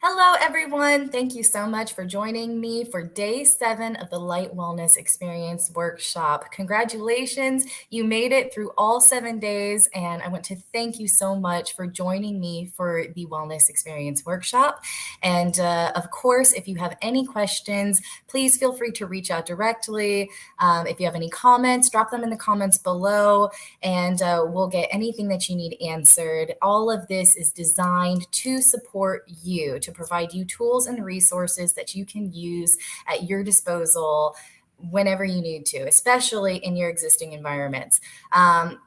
Hello, everyone. Thank you so much for joining me for day 7 of the Light Wellness Experience Workshop. Congratulations, you made it through all 7 days, and I want to thank you so much for joining me for the Wellness Experience Workshop. And of course, if you have any questions, please feel free to reach out directly. If you have any comments, drop them in the comments below, and we'll get anything that you need answered. All of this is designed to support you, to provide you tools and resources that you can use at your disposal whenever you need to, especially in your existing environments.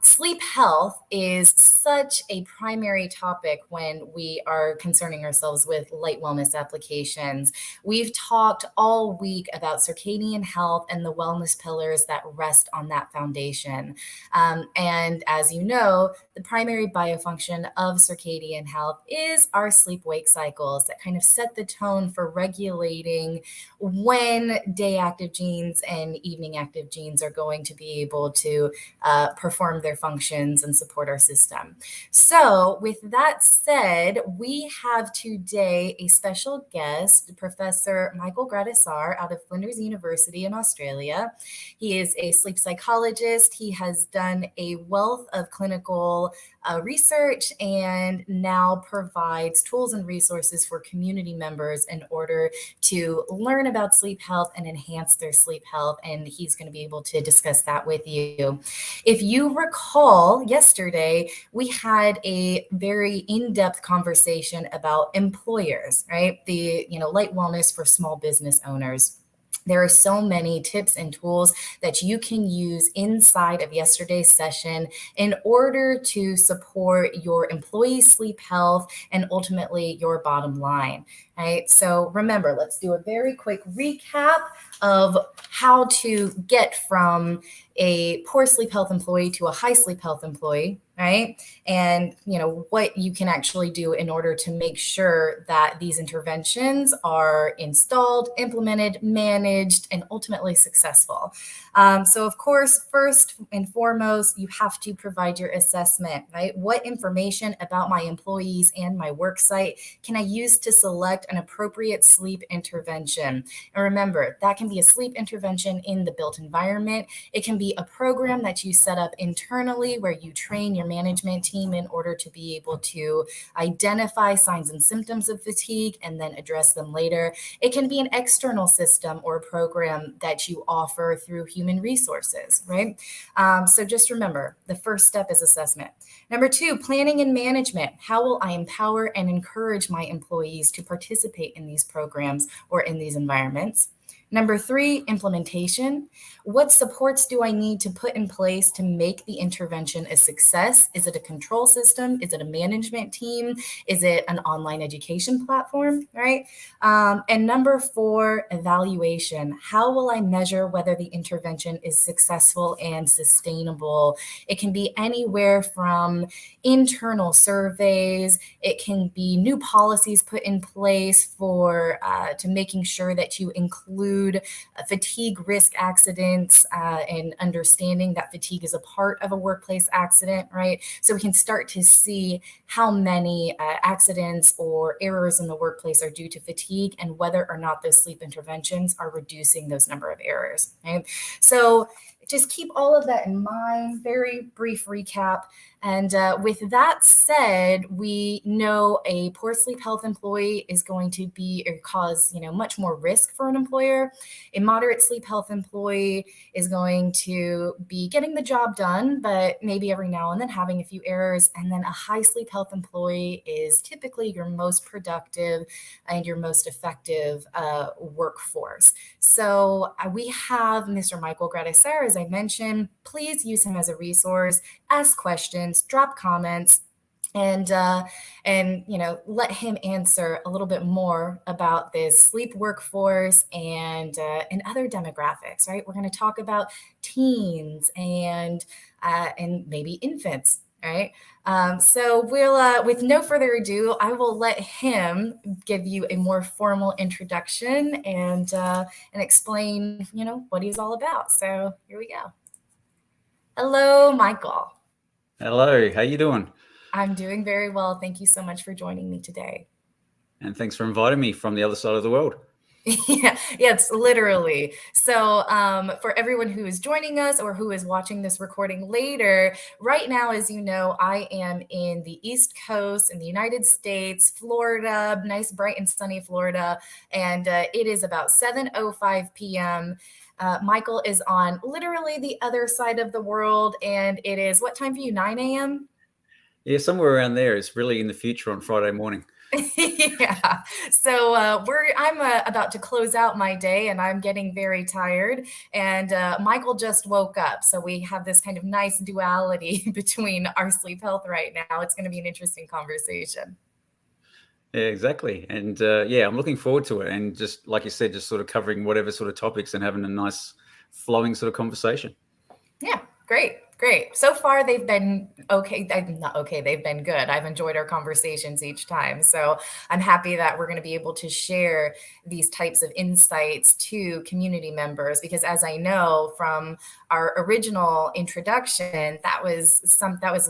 Sleep health is such a primary topic when we are concerning ourselves with light wellness applications. We've talked all week about circadian health and the wellness pillars that rest on that foundation. And as you know, the primary biofunction of circadian health is our sleep-wake cycles that kind of set the tone for regulating when day active genes and evening active genes are going to be able to perform their functions and support our system. So with that said, we have today a special guest, Professor Michael Gradisar out of Flinders University in Australia. He is a sleep psychologist. He has done a wealth of clinical research and now provides tools and resources for community members in order to learn about sleep health and enhance their sleep health. And he's going to be able to discuss that with you. If you recall, yesterday we had a very in-depth conversation about employers, right? The light wellness for small business owners. There are so many tips and tools that you can use inside of yesterday's session in order to support your employee sleep health and ultimately your bottom line, right? So remember, let's do a very quick recap of how to get from a poor sleep health employee to a high sleep health employee, right? And what you can actually do in order to make sure that these interventions are installed, implemented, managed, and ultimately successful. So of course, first and foremost, you have to provide your assessment, right? What information about my employees and my work site can I use to select an appropriate sleep intervention? And remember, that can be a sleep intervention in the built environment. It can be a program that you set up internally where you train your management team in order to be able to identify signs and symptoms of fatigue and then address them later. It can be an external system or program that you offer through human resources, right? So just remember, the first step is assessment. Number 2, planning and management. How will I empower and encourage my employees to participate in these programs or in these environments? Number 3, implementation. What supports do I need to put in place to make the intervention a success? Is it a control system? Is it a management team? Is it an online education platform, right? And number 4, evaluation. How will I measure whether the intervention is successful and sustainable? It can be anywhere from internal surveys. It can be new policies put in place for to making sure that you include fatigue risk accidents and understanding that fatigue is a part of a workplace accident, right? So we can start to see how many accidents or errors in the workplace are due to fatigue and whether or not those sleep interventions are reducing those number of errors, right? So just keep all of that in mind. Very brief recap. And with that said, we know a poor sleep health employee is going to be or cause much more risk for an employer. A moderate sleep health employee is going to be getting the job done, but maybe every now and then having a few errors. And then a high sleep health employee is typically your most productive and your most effective workforce. So we have Mr. Michael Gradisar, as I mentioned. Please use him as a resource. Ask questions, drop comments, and let him answer a little bit more about this sleep workforce and other demographics. Right, we're going to talk about teens and maybe infants. Right. So we'll, with no further ado, I will let him give you a more formal introduction and explain, what he's all about. So here we go. Hello, Michael. Hello, how you doing? I'm doing very well. Thank you so much for joining me today. And thanks for inviting me from the other side of the world. Yeah, it's literally. So, for everyone who is joining us or who is watching this recording later, right now, as you know, I am in the East Coast in the United States, Florida, nice, bright, and sunny Florida, and it is about 7:05 p.m. Michael is on literally the other side of the world, and it is what time for you? 9 a.m. Yeah, somewhere around there. It's really in the future on Friday morning. Yeah. So I'm about to close out my day, and I'm getting very tired. And Michael just woke up, so we have this kind of nice duality between our sleep health right now. It's going to be an interesting conversation. Yeah, exactly. And I'm looking forward to it. And just like you said, just sort of covering whatever sort of topics and having a nice flowing sort of conversation. Yeah, great, great. So far, they've been okay. Not okay, they've been good. I've enjoyed our conversations each time. So I'm happy that we're going to be able to share these types of insights to community members because, as I know from our original introduction, that was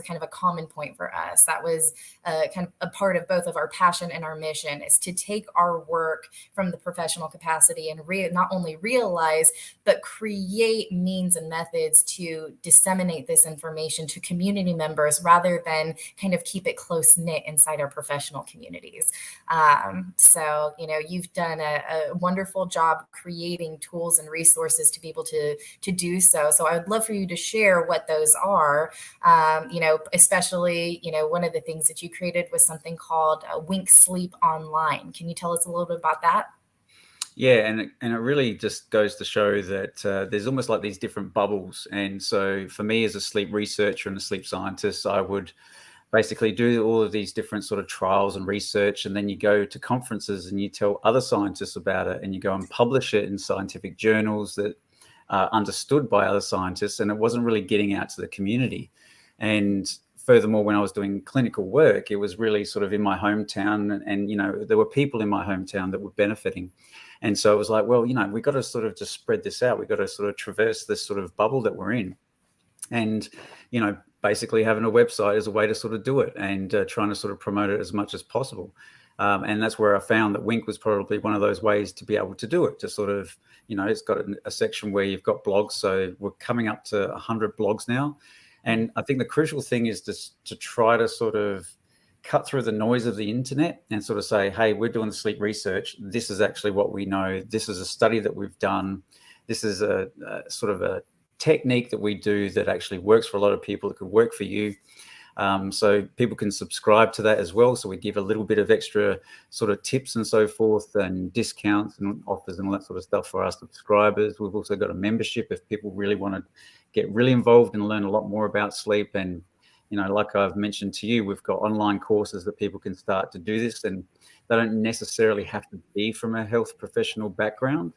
kind of a common point for us. That was kind of a part of both of our passion and our mission is to take our work from the professional capacity and not only realize but create means and methods to disseminate this information to community members rather than kind of keep it close knit inside our professional communities. So, you've done a wonderful job creating tools and resources to be able to do so. So I would love for you to share what those are. Especially, one of the things that you created was something called Wink Sleep Online. Can you tell us a little bit about that? Yeah, and it really just goes to show that there's almost like these different bubbles. And so for me as a sleep researcher and a sleep scientist, I would basically do all of these different sort of trials and research, and then you go to conferences and you tell other scientists about it, and you go and publish it in scientific journals that are understood by other scientists, and it wasn't really getting out to the community. And furthermore, when I was doing clinical work, it was really sort of in my hometown, and there were people in my hometown that were benefiting. And so it was like, well, we've got to sort of just spread this out. We've got to sort of traverse this sort of bubble that we're in. And, basically having a website is a way to sort of do it and trying to sort of promote it as much as possible. And that's where I found that Wink was probably one of those ways to be able to do it, to sort of, it's got a section where you've got blogs. So we're coming up to 100 blogs now. And I think the crucial thing is to try to sort of cut through the noise of the internet and sort of say, hey, we're doing the sleep research. This is actually what we know. This is a study that we've done. This is a sort of a technique that we do that actually works for a lot of people. That could work for you. So people can subscribe to that as well. So we give a little bit of extra sort of tips and so forth and discounts and offers and all that sort of stuff for our subscribers. We've also got a membership if people really want to get really involved and learn a lot more about sleep. And, like I've mentioned to you, we've got online courses that people can start to do this, and they don't necessarily have to be from a health professional background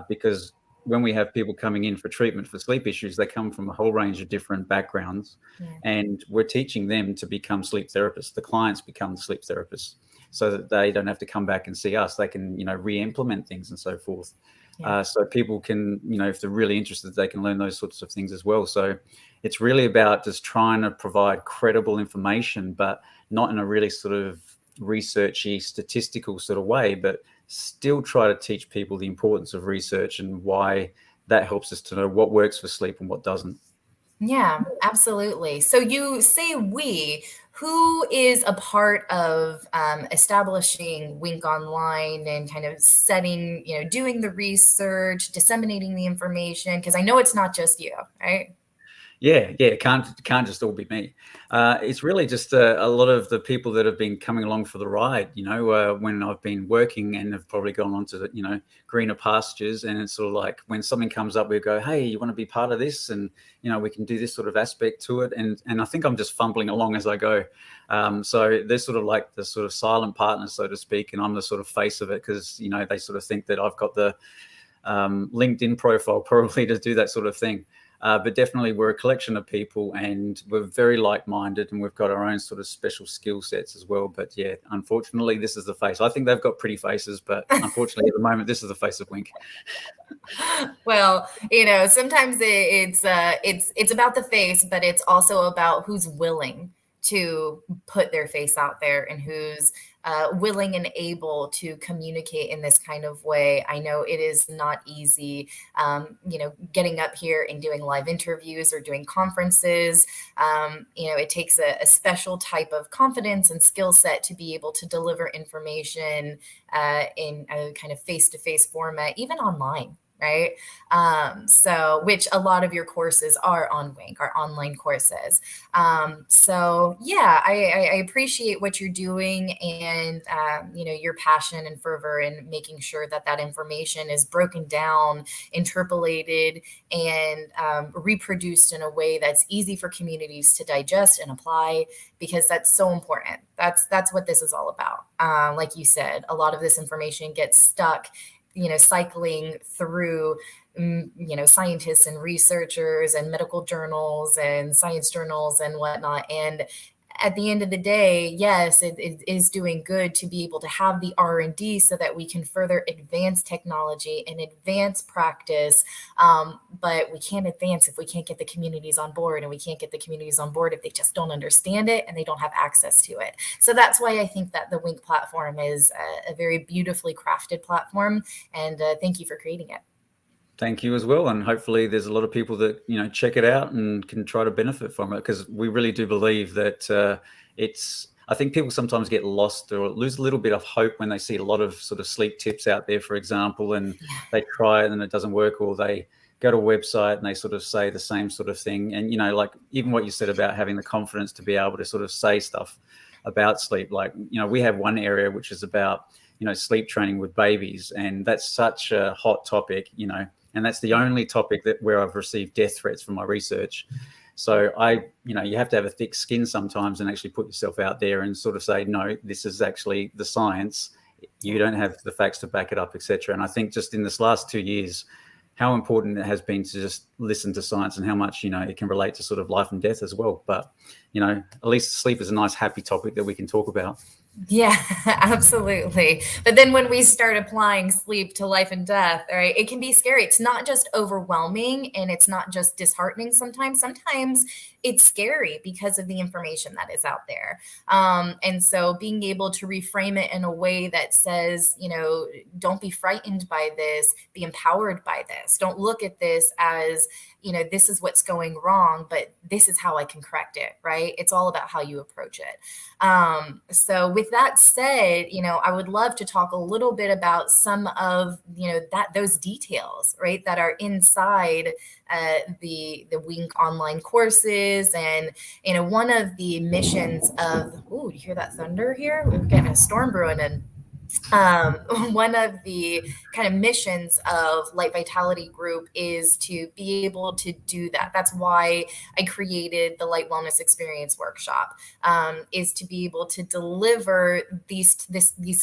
because when we have people coming in for treatment for sleep issues, they come from a whole range of different backgrounds. Yeah. And we're teaching them to become sleep therapists. The clients become the sleep therapists so that they don't have to come back and see us. They can, re-implement things and so forth. Yeah. So people can, if they're really interested, they can learn those sorts of things as well. So it's really about just trying to provide credible information, but not in a really sort of researchy, statistical sort of way, but still try to teach people the importance of research and why that helps us to know what works for sleep and what doesn't. Yeah, absolutely. So you say who is a part of establishing Wink Online and kind of setting, doing the research, disseminating the information? Because I know it's not just you, right? Yeah, it can't just all be me. It's really just a lot of the people that have been coming along for the ride, when I've been working and have probably gone on to, greener pastures. And it's sort of like when something comes up, we go, hey, you want to be part of this? And, we can do this sort of aspect to it. And I think I'm just fumbling along as I go. So they're sort of like the sort of silent partners, so to speak. And I'm the sort of face of it because, they sort of think that I've got the LinkedIn profile probably to do that sort of thing. But definitely we're a collection of people and we're very like-minded and we've got our own sort of special skill sets as well. But yeah, unfortunately, this is the face. I think they've got pretty faces, but unfortunately at the moment, this is the face of Wink. Well, sometimes it's about the face, but it's also about who's willing to put their face out there and who's willing and able to communicate in this kind of way. I know it is not easy, getting up here and doing live interviews or doing conferences. It takes a special type of confidence and skill set to be able to deliver information in a kind of face-to-face format, even online. Right. So which a lot of your courses are on Wink, are online courses. So yeah, I appreciate what you're doing and, your passion and fervor in making sure that that information is broken down, interpolated, and reproduced in a way that's easy for communities to digest and apply, because that's so important. That's what this is all about. Like you said, a lot of this information gets stuck cycling through, scientists and researchers and medical journals and science journals and whatnot. And at the end of the day, yes, it is doing good to be able to have the R&D so that we can further advance technology and advance practice. But we can't advance if we can't get the communities on board, and we can't get the communities on board if they just don't understand it and they don't have access to it. So that's why I think that the Wink platform is a very beautifully crafted platform. And thank you for creating it. Thank you as well. And hopefully there's a lot of people that, check it out and can try to benefit from it, because we really do believe that I think people sometimes get lost or lose a little bit of hope when they see a lot of sort of sleep tips out there, for example, and they try it and it doesn't work, or they go to a website and they sort of say the same sort of thing. And, like even what you said about having the confidence to be able to sort of say stuff about sleep, like, we have one area which is about, sleep training with babies. And that's such a hot topic, and that's the only topic where I've received death threats from my research. So you have to have a thick skin sometimes and actually put yourself out there and sort of say, no, this is actually the science. You don't have the facts to back it up, etc. And I think just in this last 2 years, how important it has been to just listen to science and how much, it can relate to sort of life and death as well. But, at least sleep is a nice, happy topic that we can talk about. Yeah, absolutely. But then when we start applying sleep to life and death, right, it can be scary. It's not just overwhelming and it's not just disheartening sometimes. Sometimes it's scary because of the information that is out there. And so being able to reframe it in a way that says, don't be frightened by this, be empowered by this. Don't look at this as, this is what's going wrong, but this is how I can correct it, right? It's all about how you approach it. So with that said, I would love to talk a little bit about some of, those details, right, that are inside the Wink online courses. And, one of the missions of, do you hear that thunder here? We're getting a storm brewing in. One of the kind of missions of Light Vitality Group is to be able to do that. That's why I created the Light Wellness Experience Workshop, is to be able to deliver these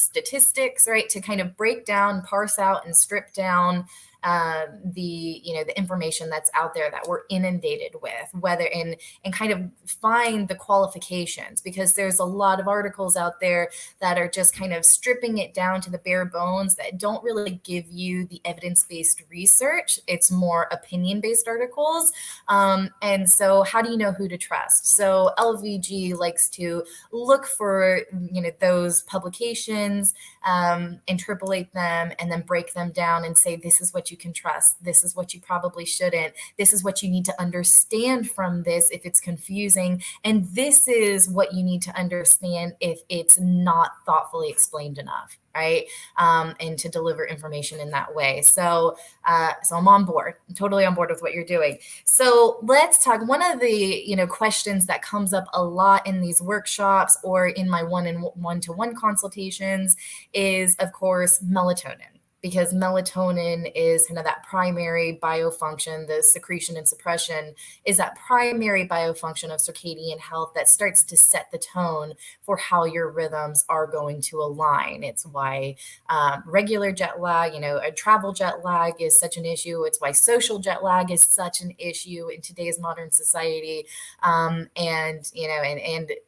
statistics, right? To kind of break down, parse out, and strip down the information that's out there that we're inundated with, whether and kind of find the qualifications, because there's a lot of articles out there that are just kind of stripping it down to the bare bones that don't really give you the evidence-based research. It's more opinion-based articles. And so how do you know who to trust? So LVG likes to look for, those publications, interpolate them, and then break them down and say, this is what you can trust. This is what you probably shouldn't. This is what you need to understand from this if it's confusing. And this is what you need to understand if it's not thoughtfully explained enough, right? And to deliver information in that way. So I'm on board. I'm totally on board with what you're doing. So let's talk. One of the, questions that comes up a lot in these workshops or in my one-to-one consultations is, of course, melatonin. Because melatonin is kind of that primary biofunction, the secretion and suppression is that primary biofunction of circadian health that starts to set the tone for how your rhythms are going to align. It's why regular jet lag, a travel jet lag is such an issue. It's why social jet lag is such an issue in today's modern society. And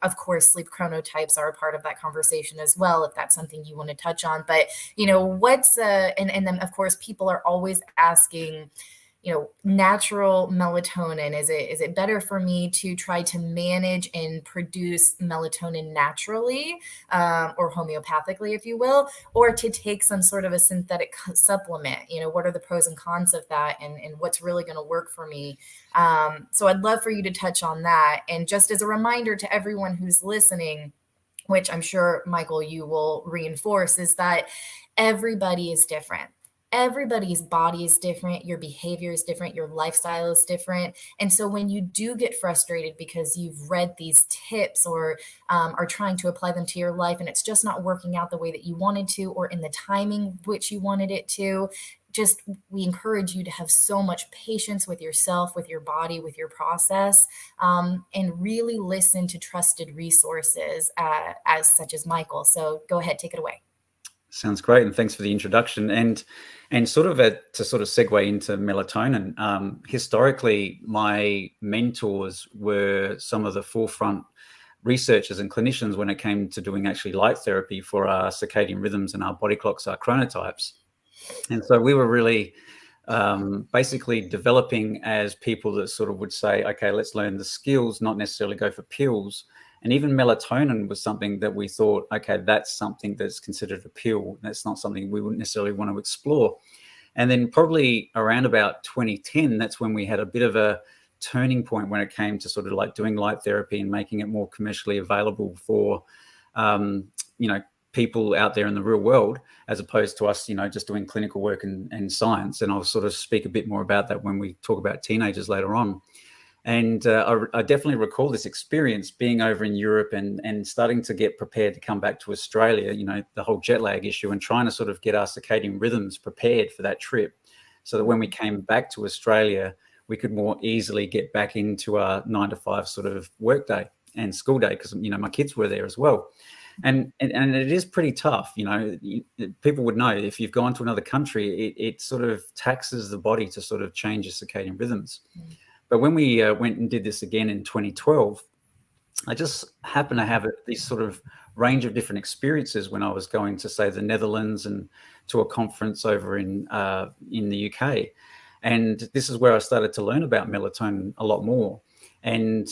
of course, sleep chronotypes are a part of that conversation as well, if that's something you want to touch on. But, what's and then of course people are always asking, natural melatonin? Is it better for me to try to manage and produce melatonin naturally, or homeopathically, if you will, or to take some sort of a synthetic supplement? What are the pros and cons of that, and what's really going to work for me? So I'd love for you to touch on that. And just as a reminder to everyone who's listening, which I'm sure, Michael, you will reinforce, is that everybody is different. Everybody's body is different. Your behavior is different. Your lifestyle is different. And so when you do get frustrated because you've read these tips, or are trying to apply them to your life, and it's just not working out the way that you wanted to, or in the timing which you wanted it to, we encourage you to have so much patience with yourself, with your body, with your process, and really listen to trusted resources, as such as Michael. So go ahead, take it away. Sounds great, and thanks for the introduction. And sort of to sort of segue into melatonin, historically, my mentors were some of the forefront researchers and clinicians when it came to doing actually light therapy for our circadian rhythms and our body clocks, our chronotypes. And so we were really basically developing as people that sort of would say, okay, let's learn the skills, not necessarily go for pills. And even melatonin was something that we thought, okay, that's something that's considered a pill. That's not something we wouldn't necessarily want to explore. And then probably around about 2010, that's when we had a bit of a turning point when it came to sort of like doing light therapy and making it more commercially available for, people out there in the real world, as opposed to us, just doing clinical work and science. And I'll sort of speak a bit more about that when we talk about teenagers later on. And I definitely recall this experience being over in Europe and starting to get prepared to come back to Australia, the whole jet lag issue, and trying to sort of get our circadian rhythms prepared for that trip, so that when we came back to Australia, we could more easily get back into our 9 to 5 sort of work day and school day, because, my kids were there as well. And it is pretty tough. People would know, if you've gone to another country, it sort of taxes the body to sort of change your circadian rhythms. But when we went and did this again in 2012, I just happened to have this sort of range of different experiences when I was going to, say, the Netherlands and to a conference over in the UK. And this is where I started to learn about melatonin a lot more, and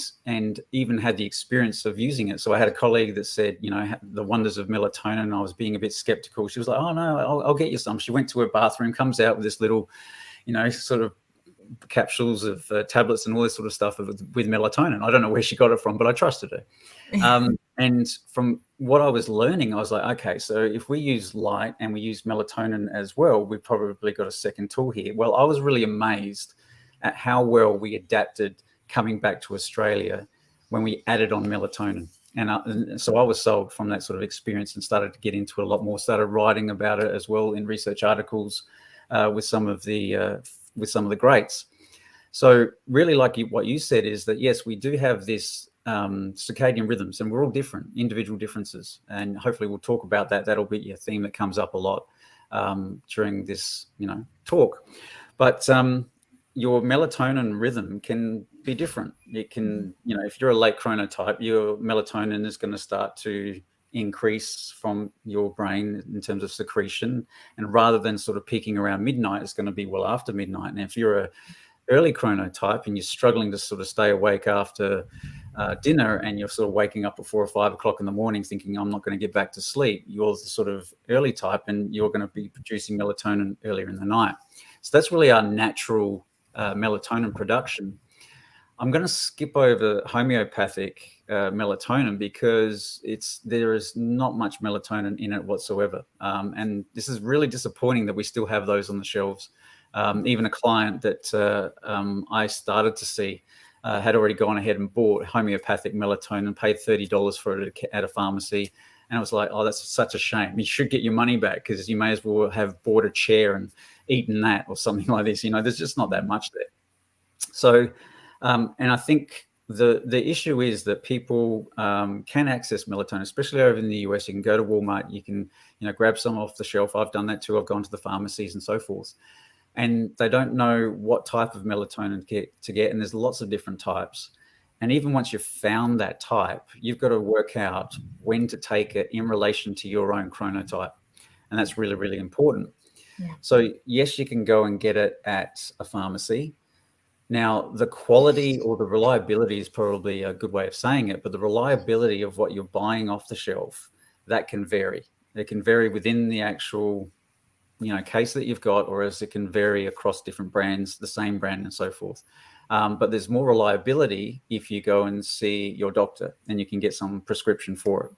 even had the experience of using it. So I had a colleague that said, the wonders of melatonin. I was being a bit skeptical. She was like, oh, no, I'll get you some. She went to her bathroom, comes out with this little, sort of capsules of tablets and all this sort of stuff with melatonin. I don't know where she got it from, but I trusted her. And from what I was learning, I was like, okay, so if we use light and we use melatonin as well, we've probably got a second tool here. Well, I was really amazed at how well we adapted coming back to Australia when we added on melatonin. And so I was sold from that sort of experience and started to get into it a lot more, started writing about it as well in research articles with some of the greats. So really, like what you said, is that, yes, we do have this circadian rhythms, and we're all different, individual differences. And hopefully we'll talk about that. That'll be a theme that comes up a lot during this, talk. But your melatonin rhythm can be different. It can, if you're a late chronotype, your melatonin is going to start to increase from your brain in terms of secretion, and rather than sort of peaking around midnight, it's going to be well after midnight. And if you're a early chronotype and you're struggling to sort of stay awake after dinner, and you're sort of waking up at 4 or 5 o'clock in the morning thinking, I'm not going to get back to sleep, you're the sort of early type, and you're going to be producing melatonin earlier in the night. So that's really our natural melatonin production. I'm going to skip over homeopathic melatonin because there is not much melatonin in it whatsoever. And this is really disappointing that we still have those on the shelves. Even a client that I started to see had already gone ahead and bought homeopathic melatonin, paid $30 for it at a pharmacy. And I was like, oh, that's such a shame. You should get your money back, because you may as well have bought a chair and eaten that or something like this. There's just not that much there. So, and I think the issue is that people can access melatonin, especially over in the US. You can go to Walmart, you can grab some off the shelf. I've done that too. I've gone to the pharmacies and so forth, and they don't know what type of melatonin to get. And there's lots of different types. And even once you've found that type, you've got to work out when to take it in relation to your own chronotype. And that's really, really important. Yeah. So yes, you can go and get it at a pharmacy. Now, the quality or the reliability is probably a good way of saying it, but the reliability of what you're buying off the shelf, that can vary. It can vary within the actual, case that you've got, or as it can vary across different brands, the same brand and so forth. But there's more reliability if you go and see your doctor and you can get some prescription for it.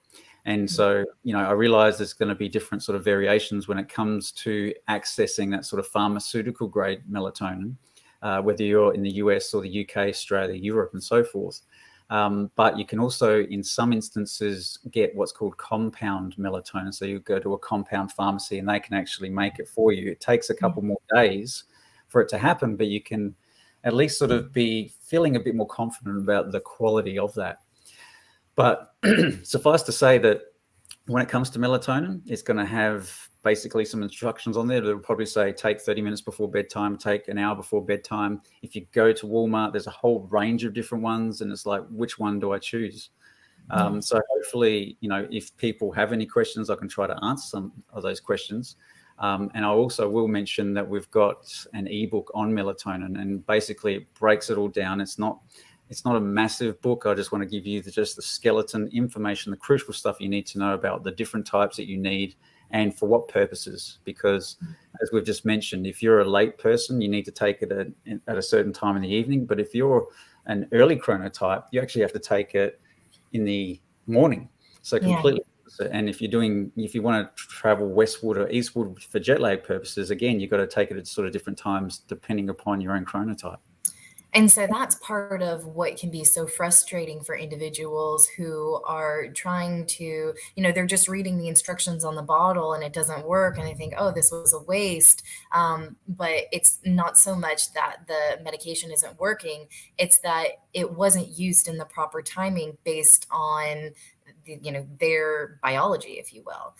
And so, I realize there's going to be different sort of variations when it comes to accessing that sort of pharmaceutical grade melatonin, whether you're in the US or the UK, Australia, Europe, and so forth. But you can also, in some instances, get what's called compound melatonin. So you go to a compound pharmacy and they can actually make it for you. It takes a couple more days for it to happen, but you can at least sort of be feeling a bit more confident about the quality of that. But suffice to say that when it comes to melatonin, it's going to have basically some instructions on there that will probably say take 30 minutes before bedtime, take an hour before bedtime. If you go to Walmart, there's a whole range of different ones, and it's like, which one do I choose? So hopefully, if people have any questions, I can try to answer some of those questions. And I also will mention that we've got an ebook on melatonin, and basically it breaks it all down. It's not a massive book. I just want to give you just the skeleton information, the crucial stuff you need to know about the different types that you need and for what purposes. Because as we've just mentioned, if you're a late person, you need to take it at a certain time in the evening. But if you're an early chronotype, you actually have to take it in the morning. So completely. And if you want to travel westward or eastward for jet lag purposes, again, you've got to take it at sort of different times depending upon your own chronotype. And so that's part of what can be so frustrating for individuals who are trying to, they're just reading the instructions on the bottle and it doesn't work. And they think, oh, this was a waste. But it's not so much that the medication isn't working. It's that it wasn't used in the proper timing based on their biology, if you will,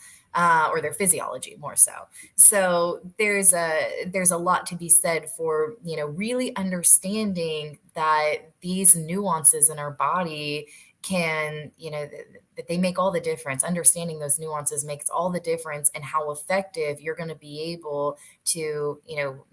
or their physiology more so. So there's a lot to be said for, really understanding that these nuances in our body can, that they make all the difference. Understanding those nuances makes all the difference in how effective you're going to be able to,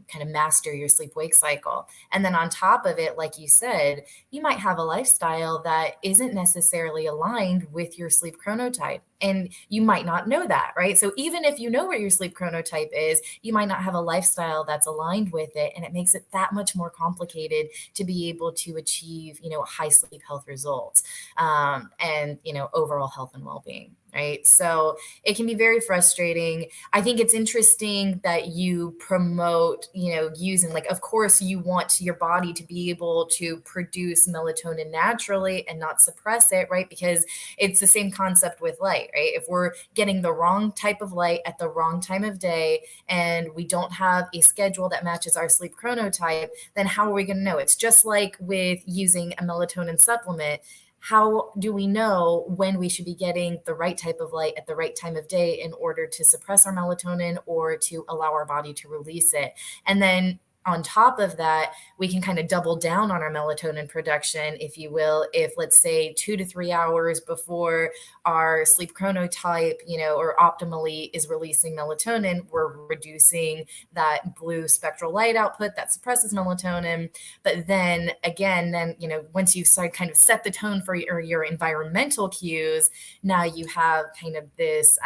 kind of master your sleep wake cycle. And then on top of it, like you said, you might have a lifestyle that isn't necessarily aligned with your sleep chronotype. And you might not know that, right? So even if you know what your sleep chronotype is, you might not have a lifestyle that's aligned with it. And it makes it that much more complicated to be able to achieve, high sleep health results, and, overall health and well-being. Right. So it can be very frustrating. I think it's interesting that you promote, using, like, of course you want your body to be able to produce melatonin naturally and not suppress it, right? Because it's the same concept with light, right? If we're getting the wrong type of light at the wrong time of day and we don't have a schedule that matches our sleep chronotype, then how are we going to know? It's just like with using a melatonin supplement. How do we know when we should be getting the right type of light at the right time of day in order to suppress our melatonin or to allow our body to release it? And then on top of that, we can kind of double down on our melatonin production, if you will, if let's say 2 to 3 hours before our sleep chronotype, or optimally is releasing melatonin, we're reducing that blue spectral light output that suppresses melatonin. But then again, once you start kind of set the tone for your environmental cues, now you have kind of this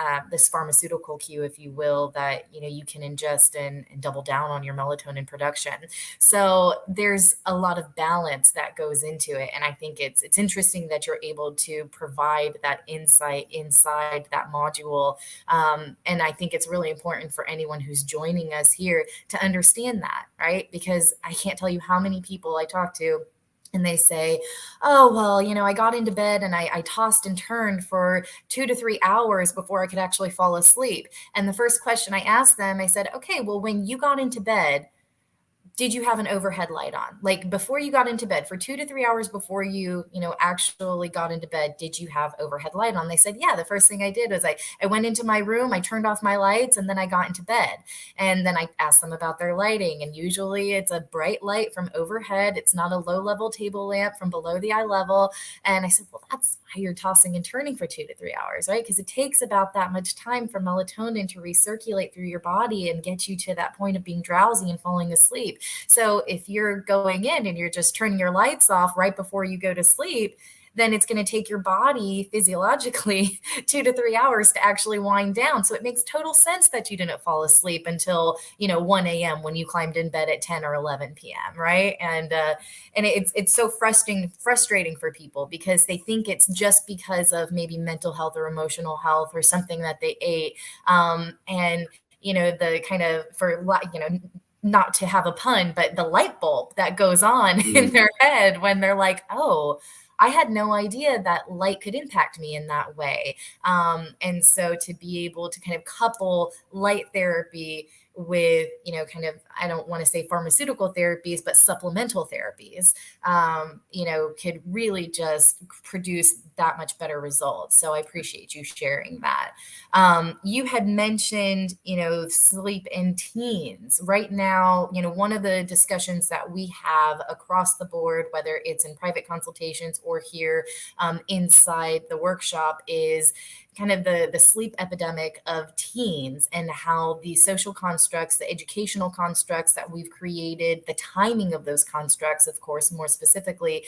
pharmaceutical cue, if you will, that, you can ingest and double down on your melatonin production. So there's a lot of balance that goes into it. And I think it's interesting that you're able to provide that insight inside that module. And I think it's really important for anyone who's joining us here to understand that, right? Because I can't tell you how many people I talk to and they say, oh, well, I got into bed and I tossed and turned for 2 to 3 hours before I could actually fall asleep. And the first question I asked them, I said, okay, well, when you got into bed, did you have an overhead light on? Like before you got into bed, for 2 to 3 hours before you actually got into bed, did you have overhead light on? They said, yeah. The first thing I did was I went into my room, I turned off my lights, and then I got into bed. And then I asked them about their lighting. And usually it's a bright light from overhead. It's not a low level table lamp from below the eye level. And I said, well, that's why you're tossing and turning for 2 to 3 hours, right? Because it takes about that much time for melatonin to recirculate through your body and get you to that point of being drowsy and falling asleep. So if you're going in and you're just turning your lights off right before you go to sleep, then it's going to take your body physiologically 2 to 3 hours to actually wind down. So it makes total sense that you didn't fall asleep until 1 a.m. when you climbed in bed at 10 or 11 p.m. Right? And it's so frustrating for people because they think it's just because of maybe mental health or emotional health or something that they ate, and the kind of not to have a pun, but the light bulb that goes on in their head when they're like, oh, I had no idea that light could impact me in that way. And so to be able to kind of couple light therapy with, kind of, I don't want to say pharmaceutical therapies, but supplemental therapies, could really just produce that much better results. So I appreciate you sharing that. You had mentioned, sleep in teens. Right now, one of the discussions that we have across the board, whether it's in private consultations or here inside the workshop, is kind of the sleep epidemic of teens and how the social constructs, the educational constructs that we've created, the timing of those constructs, of course, more specifically,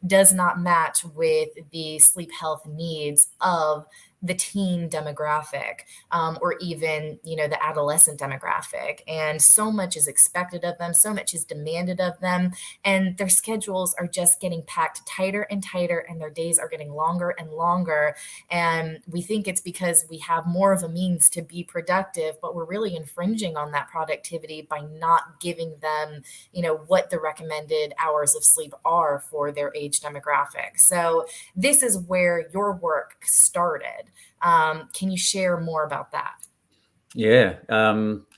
does not match with the sleep health needs of the teen demographic, or even, the adolescent demographic. And so much is expected of them, so much is demanded of them, and their schedules are just getting packed tighter and tighter, and their days are getting longer and longer. And we think it's because we have more of a means to be productive, but we're really infringing on that productivity by not giving them, what the recommended hours of sleep are for their age demographic. So this is where your work started. Can you share more about that? Yeah,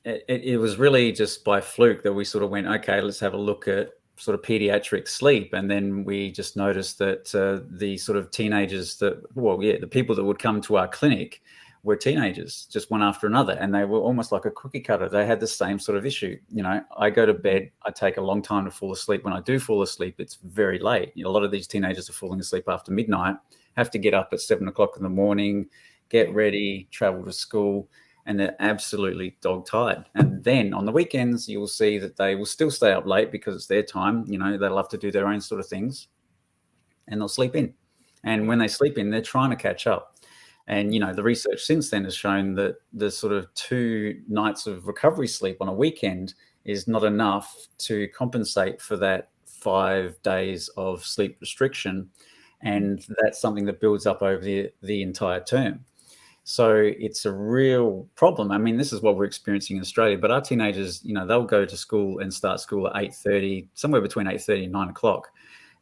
it was really just by fluke that we sort of went, okay, let's have a look at sort of pediatric sleep. And then we just noticed that the sort of teenagers the people that would come to our clinic were teenagers, just one after another. And they were almost like a cookie cutter. They had the same sort of issue. I go to bed, I take a long time to fall asleep. When I do fall asleep, it's very late. A lot of these teenagers are falling asleep after midnight, have to get up at 7 o'clock in the morning, get ready, travel to school, and they're absolutely dog tired. And then on the weekends, you will see that they will still stay up late because it's their time. They love to do their own sort of things, and they'll sleep in. And when they sleep in, they're trying to catch up. And, the research since then has shown that the sort of 2 nights of recovery sleep on a weekend is not enough to compensate for that 5 days of sleep restriction. And that's something that builds up over the entire term. So it's a real problem. I mean, this is what we're experiencing in Australia, but our teenagers, they'll go to school and start school at 8:30, somewhere between 8:30 and 9 o'clock.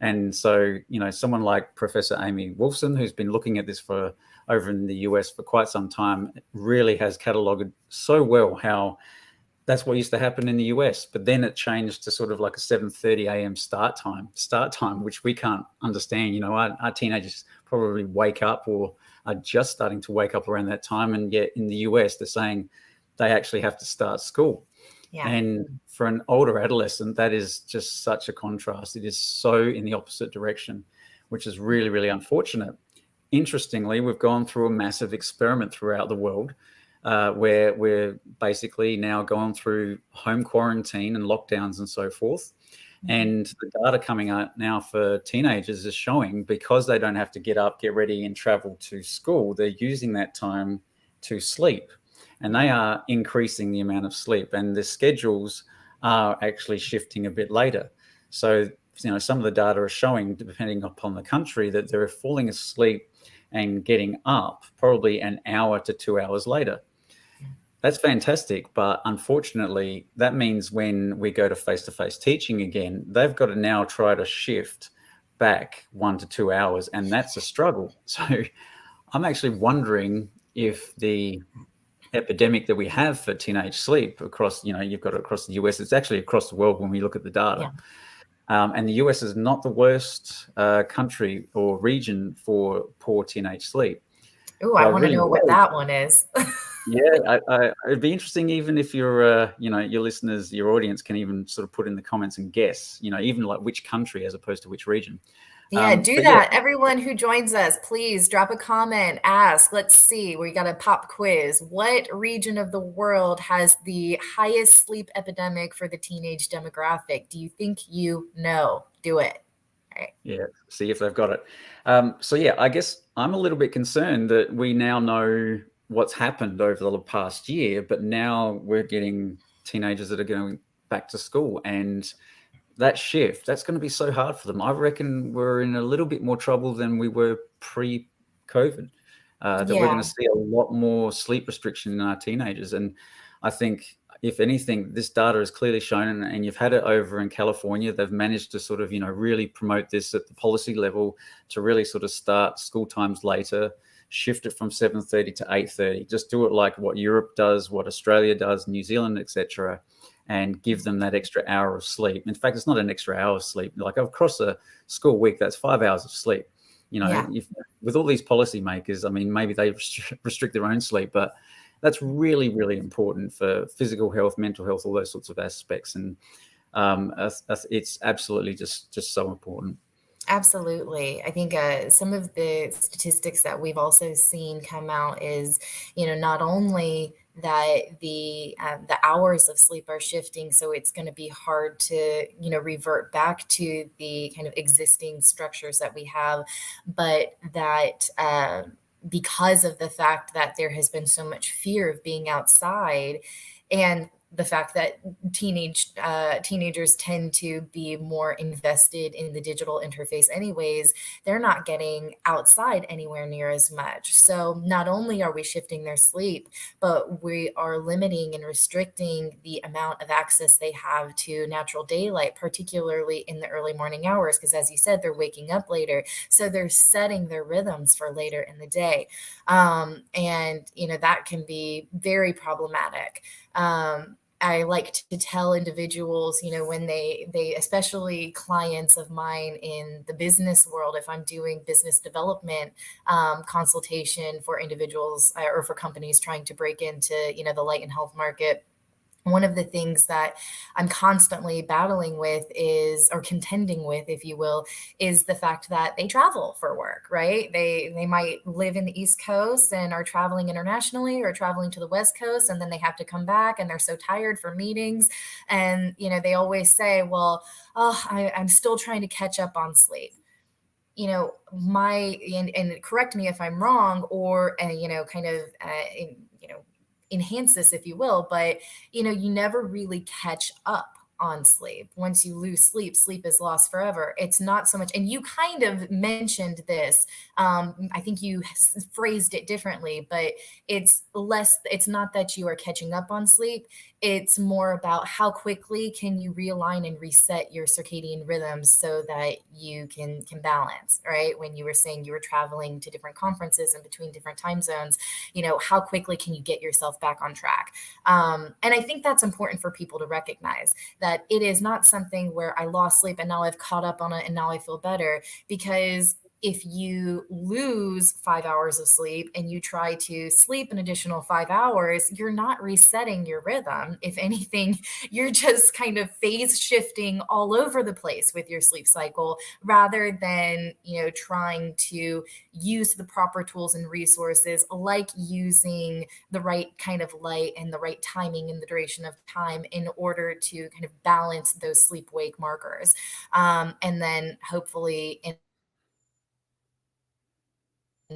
And so, someone like Professor Amy Wolfson, who's been looking at this for over in the US for quite some time, really has catalogued so well how that's what used to happen in the US. But then it changed to sort of like a 7:30 a.m. start time, which we can't understand. Our teenagers probably wake up or are just starting to wake up around that time. And yet in the US, they're saying they actually have to start school. Yeah. And for an older adolescent, that is just such a contrast. It is so in the opposite direction, which is really, really unfortunate. Interestingly, we've gone through a massive experiment throughout the world where we're basically now going through home quarantine and lockdowns and so forth. And the data coming out now for teenagers is showing, because they don't have to get up, get ready, and travel to school, they're using that time to sleep. And they are increasing the amount of sleep, and the schedules are actually shifting a bit later. So, some of the data are showing, depending upon the country, that they're falling asleep and getting up probably an hour to 2 hours later. That's fantastic, but unfortunately, that means when we go to face-to-face teaching again, they've got to now try to shift back 1 to 2 hours, and that's a struggle. So I'm actually wondering if the epidemic that we have for teenage sleep across, you've got it across the US. It's actually across the world when we look at the data. And the US is not the worst country or region for poor teenage sleep. Oh, I want to know what that one is. Yeah, it'd be interesting, even if your listeners, your audience can even sort of put in the comments and guess, even like which country as opposed to which region. Yeah, do that. Yeah. Everyone who joins us, please drop a comment, ask. Let's see. We got a pop quiz. What region of the world has the highest sleep epidemic for the teenage demographic? Do you think you know? Do it. All right. Yeah, see if they've got it. So yeah, I guess I'm a little bit concerned that we now know what's happened over the past year, but now we're getting teenagers that are going back to school, and that shift, that's going to be so hard for them. I reckon we're in a little bit more trouble than we were pre-COVID, that we're going to see a lot more sleep restriction in our teenagers. And I think, if anything, this data is clearly shown, and you've had it over in California. They've managed to sort of, really promote this at the policy level to really sort of start school times later, shift it from 7:30 to 8:30, just do it like what Europe does, what Australia does, New Zealand, etc., and give them that extra hour of sleep. In fact, it's not an extra hour of sleep. Like across a school week, that's 5 hours of sleep. With all these policymakers, I mean, maybe they restrict their own sleep, but that's really, really important for physical health, mental health, all those sorts of aspects. And it's absolutely just so important. Absolutely. I think some of the statistics that we've also seen come out is, not only that the hours of sleep are shifting, so it's going to be hard to, revert back to the kind of existing structures that we have, but that because of the fact that there has been so much fear of being outside, and the fact that teenagers tend to be more invested in the digital interface anyways, they're not getting outside anywhere near as much. So not only are we shifting their sleep, but we are limiting and restricting the amount of access they have to natural daylight, particularly in the early morning hours, because as you said, they're waking up later. So they're setting their rhythms for later in the day. And, that can be very problematic. I like to tell individuals, when they, especially clients of mine in the business world, if I'm doing business development consultation for individuals or for companies trying to break into, the light and health market, one of the things that I'm constantly battling with or contending with, if you will, is the fact that they travel for work, right? They might live in the East Coast and are traveling internationally or traveling to the West Coast, and then they have to come back and they're so tired for meetings. And, they always say, well, I'm still trying to catch up on sleep. And correct me if I'm wrong, or, enhance this, if you will, but you never really catch up on sleep. Once you lose sleep, sleep is lost forever. It's not so much, and you kind of mentioned this, I think you phrased it differently, but it's not that you are catching up on sleep. It's more about how quickly can you realign and reset your circadian rhythms so that you can balance, right? When you were saying you were traveling to different conferences and between different time zones, how quickly can you get yourself back on track? And I think that's important for people to recognize, that it is not something where I lost sleep and now I've caught up on it and now I feel better. Because if you lose 5 hours of sleep and you try to sleep an additional 5 hours, you're not resetting your rhythm. If anything, you're just kind of phase shifting all over the place with your sleep cycle, rather than, trying to use the proper tools and resources, like using the right kind of light and the right timing and the duration of time in order to kind of balance those sleep-wake markers. And then hopefully in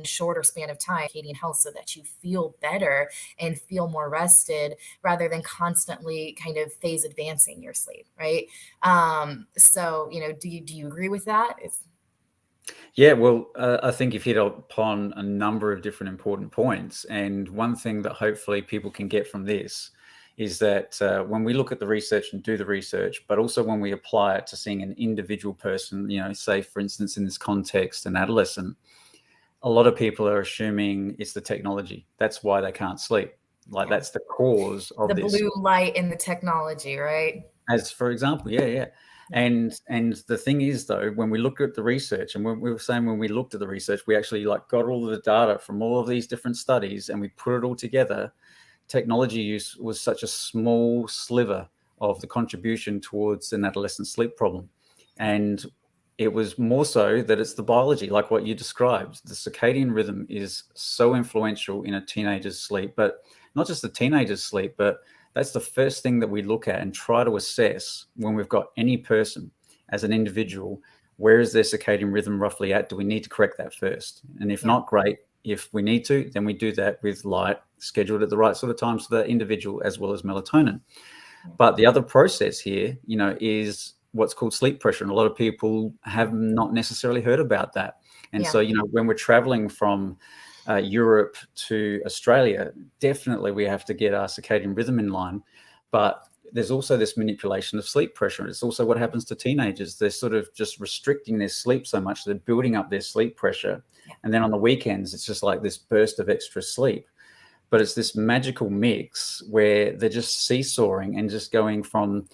shorter span of time, circadian health, so that you feel better and feel more rested, rather than constantly kind of phase advancing your sleep, right? So, do you agree with that? Yeah, well, I think you've hit upon a number of different important points. And one thing that hopefully people can get from this is that when we look at the research and do the research, but also when we apply it to seeing an individual person, say, for instance, in this context, an adolescent, a lot of people are assuming it's the technology. That's why they can't sleep. Like Yeah. that's the cause of The this. blue light in the technology, right? As for example, yeah. And the thing is though, when we look at the research, and when we were saying when we looked at the research, we actually like got all of the data from all of these different studies and we put it all together. Technology use was such a small sliver of the contribution towards an adolescent sleep problem. And it was more so that it's the biology, like what you described. The circadian rhythm is so influential in a teenager's sleep, but not just the teenager's sleep, but that's the first thing that we look at and try to assess when we've got any person as an individual. Where is their circadian rhythm roughly at? Do we need to correct that first? And if Yeah. not, great. If we need to, then we do that with light scheduled at the right sort of times for that individual, as well as melatonin. But the other process here, is what's called sleep pressure. And a lot of people have not necessarily heard about that. And Yeah. so, when we're traveling from Europe to Australia, definitely we have to get our circadian rhythm in line. But there's also this manipulation of sleep pressure. It's also what happens to teenagers. They're sort of just restricting their sleep so much, they're building up their sleep pressure. Yeah. And then on the weekends, it's just like this burst of extra sleep. But it's this magical mix where they're just seesawing and just going from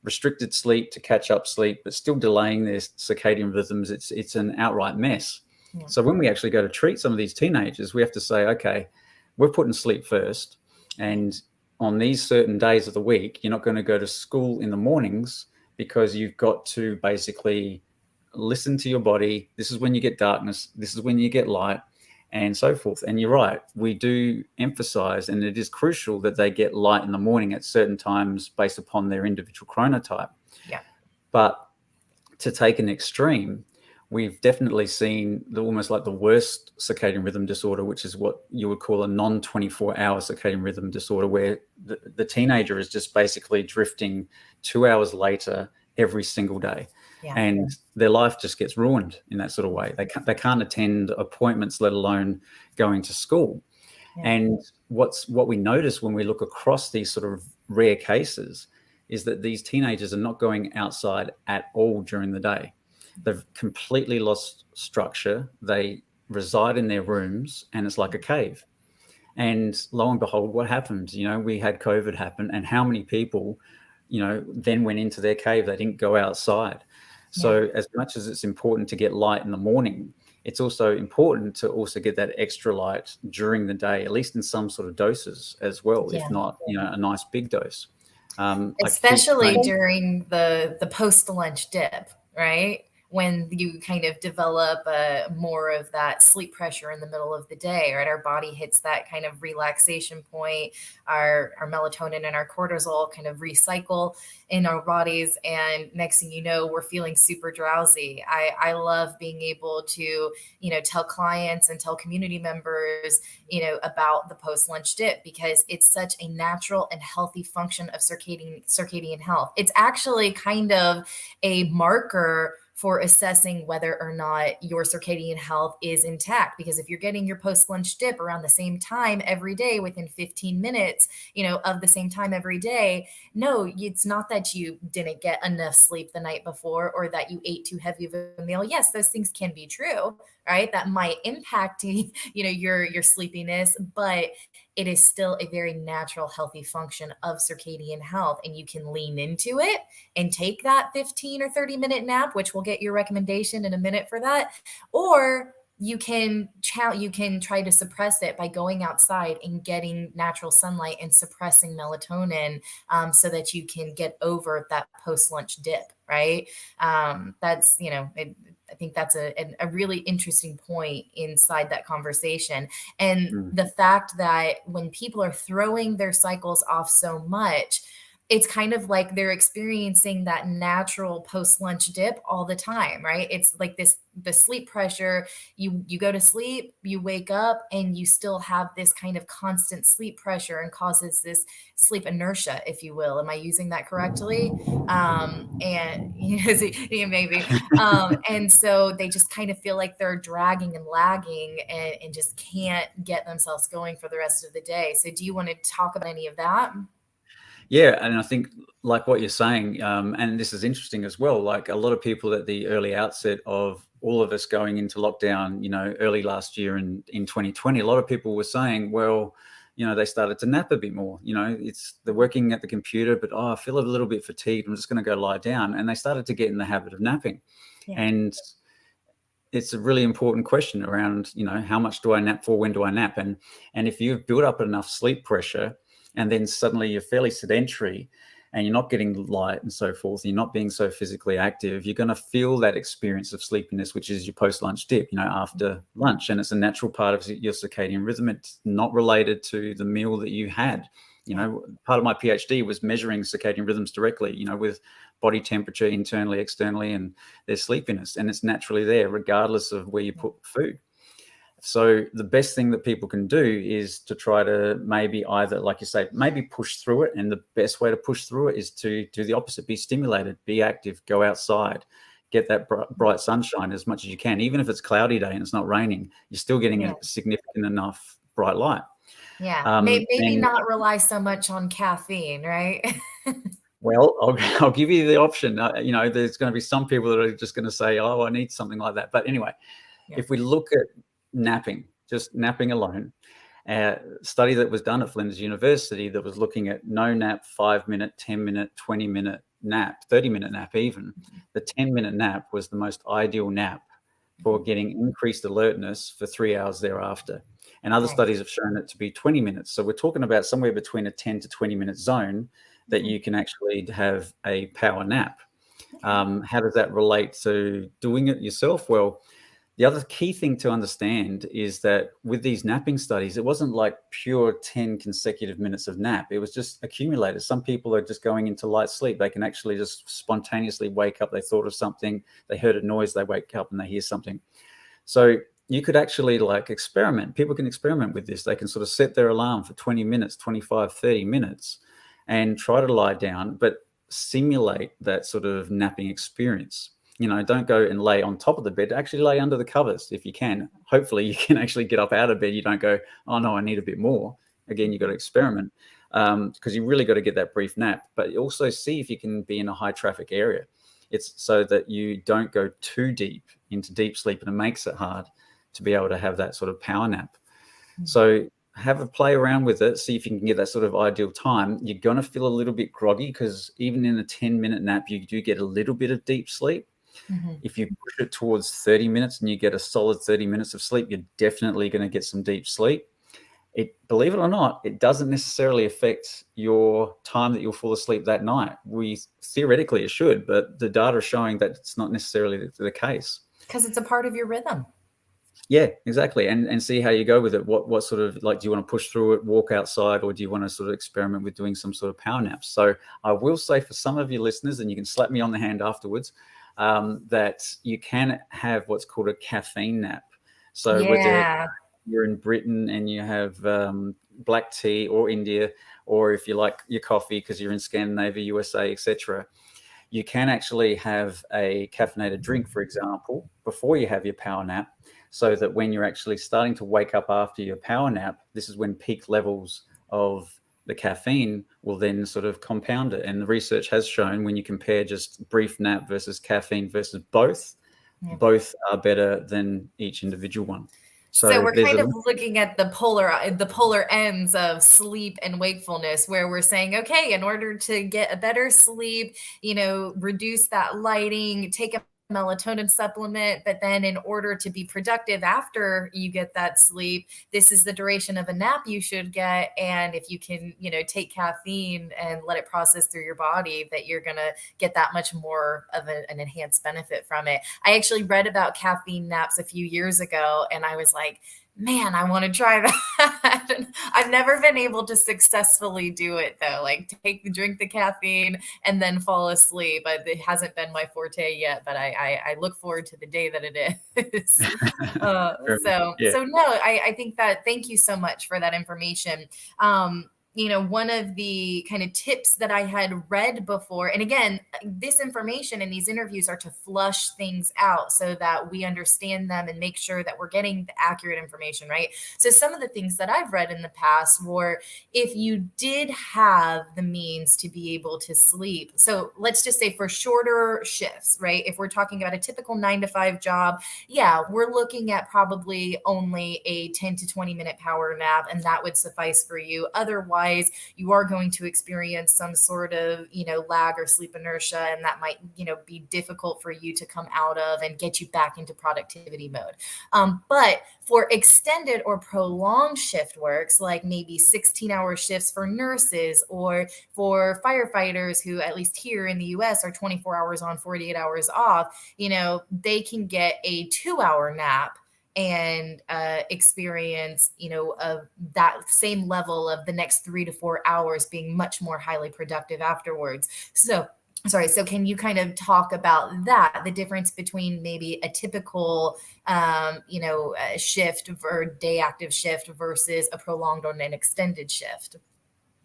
restricted sleep to catch up sleep, but still delaying their circadian rhythms. It's an outright mess. Yeah. So when we actually go to treat some of these teenagers, we have to say, okay, we're putting sleep first. And on these certain days of the week, you're not going to go to school in the mornings because you've got to basically listen to your body. This is when you get darkness. This is when you get light, and so forth. And you're right. We do emphasize, and it is crucial that they get light in the morning at certain times based upon their individual chronotype. Yeah. But to take an extreme, we've definitely seen almost like the worst circadian rhythm disorder, which is what you would call a non-24-hour circadian rhythm disorder, where the teenager is just basically drifting 2 hours later every single day. Yeah. And their life just gets ruined in that sort of way. They can't attend appointments, let alone going to school. Yeah. And what we notice when we look across these sort of rare cases is that these teenagers are not going outside at all during the day. They've completely lost structure. They reside in their rooms, and it's like a cave. And lo and behold, what happened? We had COVID happen, and how many people, then went into their cave? They didn't go outside. So as much as it's important to get light in the morning, it's also important to also get that extra light during the day, at least in some sort of doses as well, if not, a nice big dose. Especially during the post-lunch dip, right? When you kind of develop more of that sleep pressure in the middle of the day, right? Our body hits that kind of relaxation point. Our melatonin and our cortisol kind of recycle in our bodies. And next thing you know, we're feeling super drowsy. I love being able to, tell clients and tell community members, about the post-lunch dip, because it's such a natural and healthy function of circadian health. It's actually kind of a marker for assessing whether or not your circadian health is intact. Because if you're getting your post-lunch dip around the same time every day, within 15 minutes, of the same time every day, no, it's not that you didn't get enough sleep the night before or that you ate too heavy of a meal. Yes, those things can be true, right? That might impact, your sleepiness, but it is still a very natural, healthy function of circadian health. And you can lean into it and take that 15 or 30-minute nap, which we'll get your recommendation in a minute for that. Or you can try to suppress it by going outside and getting natural sunlight and suppressing melatonin, so that you can get over that post-lunch dip, right? That's, I think that's a really interesting point inside that conversation. And the fact that when people are throwing their cycles off so much, it's kind of like they're experiencing that natural post-lunch dip all the time, right? It's like the sleep pressure, you go to sleep, you wake up, and you still have this kind of constant sleep pressure, and causes this sleep inertia, if you will. Am I using that correctly? And maybe. And so they just kind of feel like they're dragging and lagging, and just can't get themselves going for the rest of the day. So do you want to talk about any of that? Yeah, and I think like what you're saying, and this is interesting as well, like a lot of people at the early outset of all of us going into lockdown, early last year and in 2020, a lot of people were saying, well, they started to nap a bit more. They're working at the computer, but I feel a little bit fatigued. I'm just going to go lie down. And they started to get in the habit of napping. Yeah. And it's a really important question around, how much do I nap for? When do I nap? And if you've built up enough sleep pressure and then suddenly you're fairly sedentary and you're not getting light and so forth, you're not being so physically active, you're going to feel that experience of sleepiness, which is your post-lunch dip, after lunch. And it's a natural part of your circadian rhythm. It's not related to the meal that you had. Part of my PhD was measuring circadian rhythms directly, with body temperature internally, externally, and their sleepiness. And it's naturally there, regardless of where you put food. So the best thing that people can do is to try to maybe either, like you say, maybe push through it. And the best way to push through it is to do the opposite, be stimulated, be active, go outside, get that bright sunshine as much as you can. Even if it's a cloudy day and it's not raining, you're still getting a significant enough bright light. Yeah, maybe not rely so much on caffeine, right? Well, I'll give you the option. There's going to be some people that are just going to say, oh, I need something like that. But anyway, if we look at napping, just napping alone, a study that was done at Flinders University that was looking at no nap, 5-minute, 10-minute, 20-minute nap, 30-minute nap even. The 10-minute nap was the most ideal nap for getting increased alertness for 3 hours thereafter. And other studies have shown it to be 20 minutes. So we're talking about somewhere between a 10 to 20-minute zone that you can actually have a power nap. How does that relate to doing it yourself? Well, the other key thing to understand is that with these napping studies, it wasn't like pure 10 consecutive minutes of nap. It was just accumulated. Some people are just going into light sleep. They can actually just spontaneously wake up. They thought of something, they heard a noise, they wake up and they hear something. So you could actually experiment. People can experiment with this. They can sort of set their alarm for 20 minutes, 25, 30 minutes and try to lie down, but simulate that sort of napping experience. Don't go and lay on top of the bed. Actually lay under the covers if you can. Hopefully you can actually get up out of bed. You don't go, oh no, I need a bit more. Again, you've got to experiment because you really got to get that brief nap, but also see if you can be in a high traffic area. It's so that you don't go too deep into deep sleep and it makes it hard to be able to have that sort of power nap. So have a play around with it, see if you can get that sort of ideal time. You're going to feel a little bit groggy because even in a 10-minute nap, you do get a little bit of deep sleep. If you push it towards 30 minutes and you get a solid 30 minutes of sleep, you're definitely going to get some deep sleep. Believe it or not, it doesn't necessarily affect your time that you'll fall asleep that night. Theoretically it should, but the data is showing that it's not necessarily the case. Because it's a part of your rhythm. Yeah, exactly. And see how you go with it. What sort of, do you want to push through it, walk outside, or do you want to sort of experiment with doing some sort of power naps? So I will say for some of your listeners, and you can slap me on the hand afterwards, that you can have what's called a caffeine nap. So whether you're in Britain and you have black tea, or India, or if you like your coffee because you're in Scandinavia, USA, etc., you can actually have a caffeinated drink, for example, before you have your power nap, so that when you're actually starting to wake up after your power nap, this is when peak levels of the caffeine will then sort of compound it. And the research has shown when you compare just brief nap versus caffeine versus both are better than each individual one. So we're kind of looking at the polar ends of sleep and wakefulness, where we're saying, okay, in order to get a better sleep, reduce that lighting, take a melatonin supplement, but then in order to be productive after you get that sleep, this is the duration of a nap you should get. And if you can, take caffeine and let it process through your body, that you're going to get that much more of an enhanced benefit from it. I actually read about caffeine naps a few years ago, and I was like, man, I want to try that. I've never been able to successfully do it though. Drink the caffeine and then fall asleep. It hasn't been my forte yet, but I look forward to the day that it is. So no, I think that, thank you so much for that information. one of the kind of tips that I had read before, and again, this information and these interviews are to flush things out so that we understand them and make sure that we're getting the accurate information, right? So some of the things that I've read in the past were, if you did have the means to be able to sleep, so let's just say for shorter shifts, right? If we're talking about a typical 9 to 5 job, yeah, we're looking at probably only a 10 to 20 minute power nap, and that would suffice for you. Otherwise, you are going to experience some sort of, lag or sleep inertia, and that might, be difficult for you to come out of and get you back into productivity mode. But for extended or prolonged shift works, like maybe 16-hour shifts for nurses, or for firefighters who, at least here in the US, are 24 hours on, 48 hours off, they can get a 2-hour nap and experience, of that same level of the next 3 to 4 hours being much more highly productive afterwards. So can you kind of talk about that, the difference between maybe a typical, shift or day active shift versus a prolonged or an extended shift?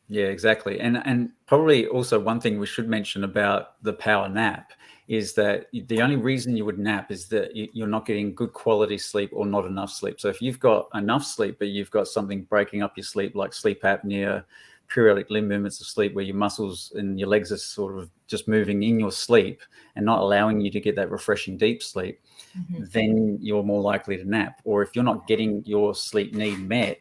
Yeah, exactly. And probably also one thing we should mention about the power nap is that the only reason you would nap is that you're not getting good quality sleep or not enough sleep. So if you've got enough sleep, but you've got something breaking up your sleep, like sleep apnea, periodic limb movements of sleep, where your muscles and your legs are sort of just moving in your sleep and not allowing you to get that refreshing deep sleep, then you're more likely to nap. Or if you're not getting your sleep need met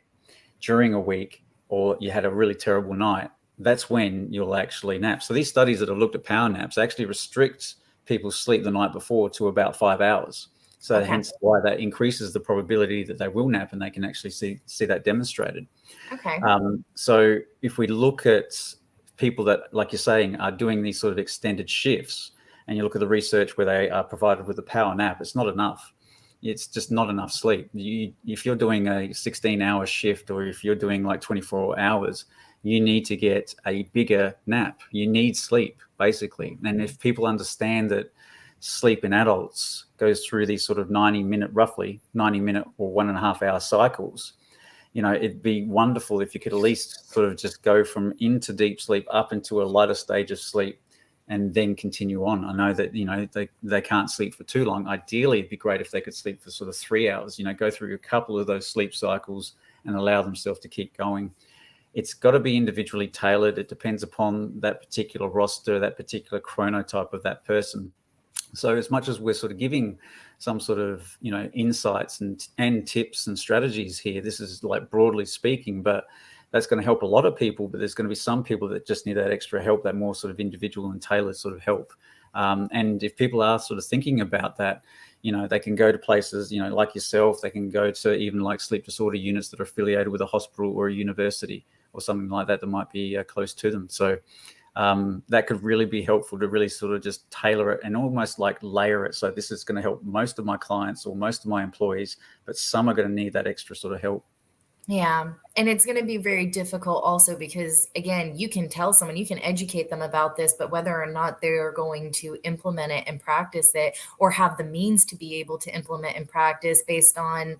during a week, or you had a really terrible night, that's when you'll actually nap. So these studies that have looked at power naps actually restrict people's sleep the night before to about 5 hours. So hence why that increases the probability that they will nap, and they can actually see that demonstrated. Okay. So if we look at people that, like you're saying, are doing these sort of extended shifts, and you look at the research where they are provided with a power nap, it's not enough. It's just not enough sleep. If you're doing a 16-hour shift, or if you're doing like 24 hours, you need to get a bigger nap. You need sleep, basically. And if people understand that sleep in adults goes through these sort of roughly 90-minute or 1.5 hour cycles, it'd be wonderful if you could at least sort of just go from into deep sleep up into a lighter stage of sleep and then continue on. I know that, they can't sleep for too long. Ideally, it'd be great if they could sleep for sort of 3 hours, go through a couple of those sleep cycles and allow themselves to keep going. It's got to be individually tailored. It depends upon that particular roster, that particular chronotype of that person. So as much as we're sort of giving some sort of, insights and tips and strategies here, this is like broadly speaking, but that's going to help a lot of people. But there's going to be some people that just need that extra help, that more sort of individual and tailored sort of help. And if people are sort of thinking about that, they can go to places, like yourself. They can go to even like sleep disorder units that are affiliated with a hospital or a university or something like that might be close to them. So that could really be helpful to really sort of just tailor it and almost like layer it. So this is going to help most of my clients or most of my employees, but some are going to need that extra sort of help. Yeah. And it's going to be very difficult also because, again, you can tell someone, you can educate them about this, but whether or not they're going to implement it and practice it, or have the means to be able to implement and practice based on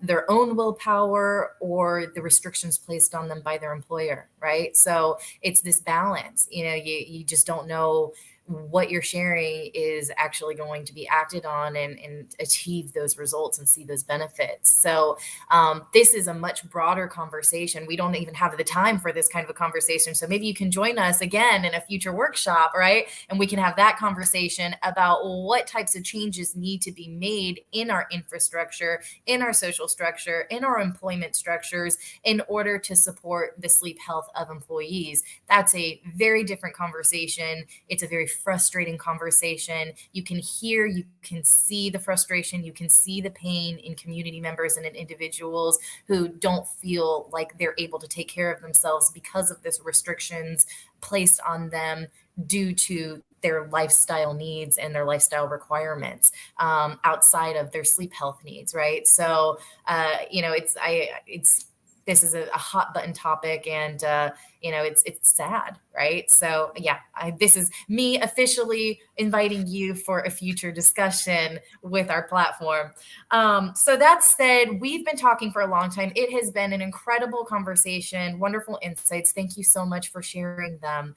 their own willpower or the restrictions placed on them by their employer, right? So it's this balance, you just don't know what you're sharing is actually going to be acted on and achieve those results and see those benefits. So this is a much broader conversation. We don't even have the time for this kind of a conversation. So maybe you can join us again in a future workshop, right? And we can have that conversation about what types of changes need to be made in our infrastructure, in our social structure, in our employment structures in order to support the sleep health of employees. That's a very different conversation. It's a very frustrating conversation. You can hear, you can see the frustration, you can see the pain in community members and in individuals who don't feel like they're able to take care of themselves because of this restrictions placed on them due to their lifestyle needs and their lifestyle requirements outside of their sleep health needs, right? So, this is a hot button topic, and it's sad, right? So yeah, this is me officially inviting you for a future discussion with our platform. So that said, we've been talking for a long time. It has been an incredible conversation, wonderful insights. Thank you so much for sharing them.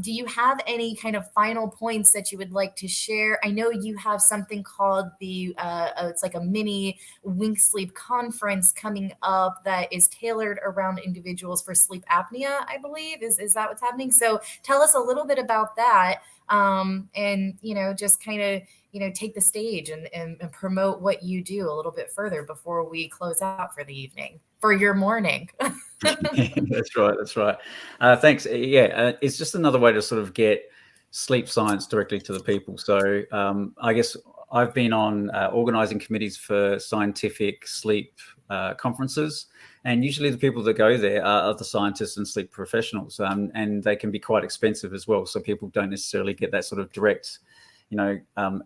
Do you have any kind of final points that you would like to share? I know you have something called it's like a mini Wink Sleep conference coming up that is tailored around individuals for sleep apnea, I believe. Is that what's happening? So tell us a little bit about that. And, just kind of, take the stage and promote what you do a little bit further before we close out for the evening, for your morning. That's right. That's right. Thanks. Yeah, it's just another way to sort of get sleep science directly to the people. So I guess I've been on organizing committees for scientific sleep conferences, and usually the people that go there are the scientists and sleep professionals, and they can be quite expensive as well. So people don't necessarily get that sort of direct,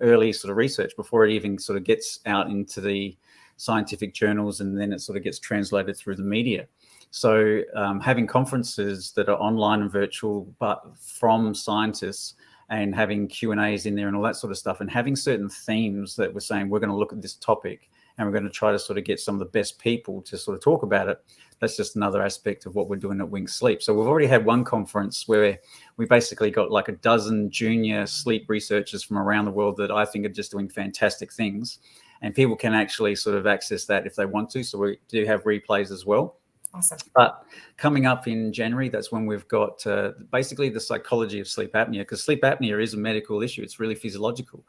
early sort of research before it even sort of gets out into the scientific journals, and then it sort of gets translated through the media. So having conferences that are online and virtual, but from scientists, and having Q&As in there and all that sort of stuff, and having certain themes that we're saying we're going to look at this topic and we're going to try to sort of get some of the best people to sort of talk about it. That's just another aspect of what we're doing at Wink Sleep. So we've already had one conference where we basically got like a dozen junior sleep researchers from around the world that I think are just doing fantastic things. And people can actually sort of access that if they want to. So we do have replays as well. Awesome. But coming up in January, that's when we've got basically the psychology of sleep apnea, because sleep apnea is a medical issue. It's really physiological.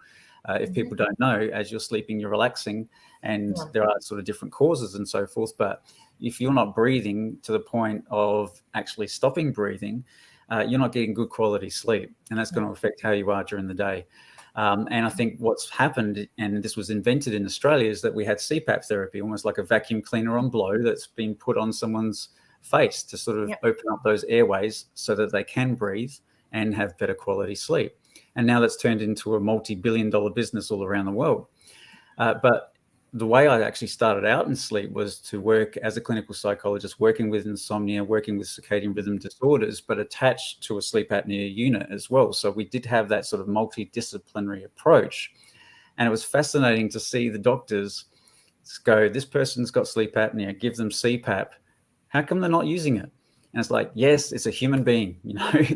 If people don't know, as you're sleeping, you're relaxing, and there are sort of different causes and so forth. But if you're not breathing to the point of actually stopping breathing, you're not getting good quality sleep, and that's going to affect how you are during the day. And I think what's happened, and this was invented in Australia, is that we had CPAP therapy, almost like a vacuum cleaner on blow that's been put on someone's face to sort of open up those airways so that they can breathe and have better quality sleep. And now that's turned into a multi-billion-dollar business all around the world. But the way I actually started out in sleep was to work as a clinical psychologist, working with insomnia, working with circadian rhythm disorders, but attached to a sleep apnea unit as well. So we did have that sort of multidisciplinary approach. And it was fascinating to see the doctors go, this person's got sleep apnea, give them CPAP. How come they're not using it? And it's like, yes, it's a human being.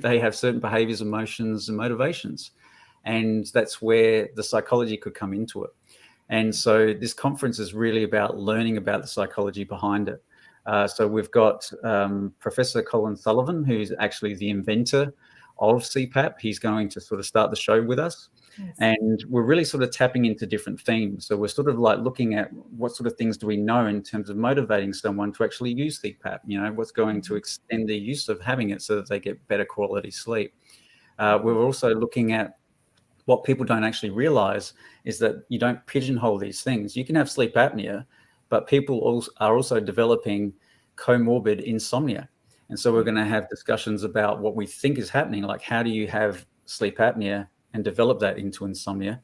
They have certain behaviors, emotions, and motivations. And that's where the psychology could come into it. And so this conference is really about learning about the psychology behind it. So we've got Professor Colin Sullivan, who's actually the inventor of CPAP. He's going to sort of start the show with us. Yes. And we're really sort of tapping into different themes. So we're sort of like looking at what sort of things do we know in terms of motivating someone to actually use CPAP, what's going to extend the use of having it so that they get better quality sleep. We're also looking at what people don't actually realize is that you don't pigeonhole these things. You can have sleep apnea, but people are also developing comorbid insomnia. And so we're going to have discussions about what we think is happening, like how do you have sleep apnea and develop that into insomnia?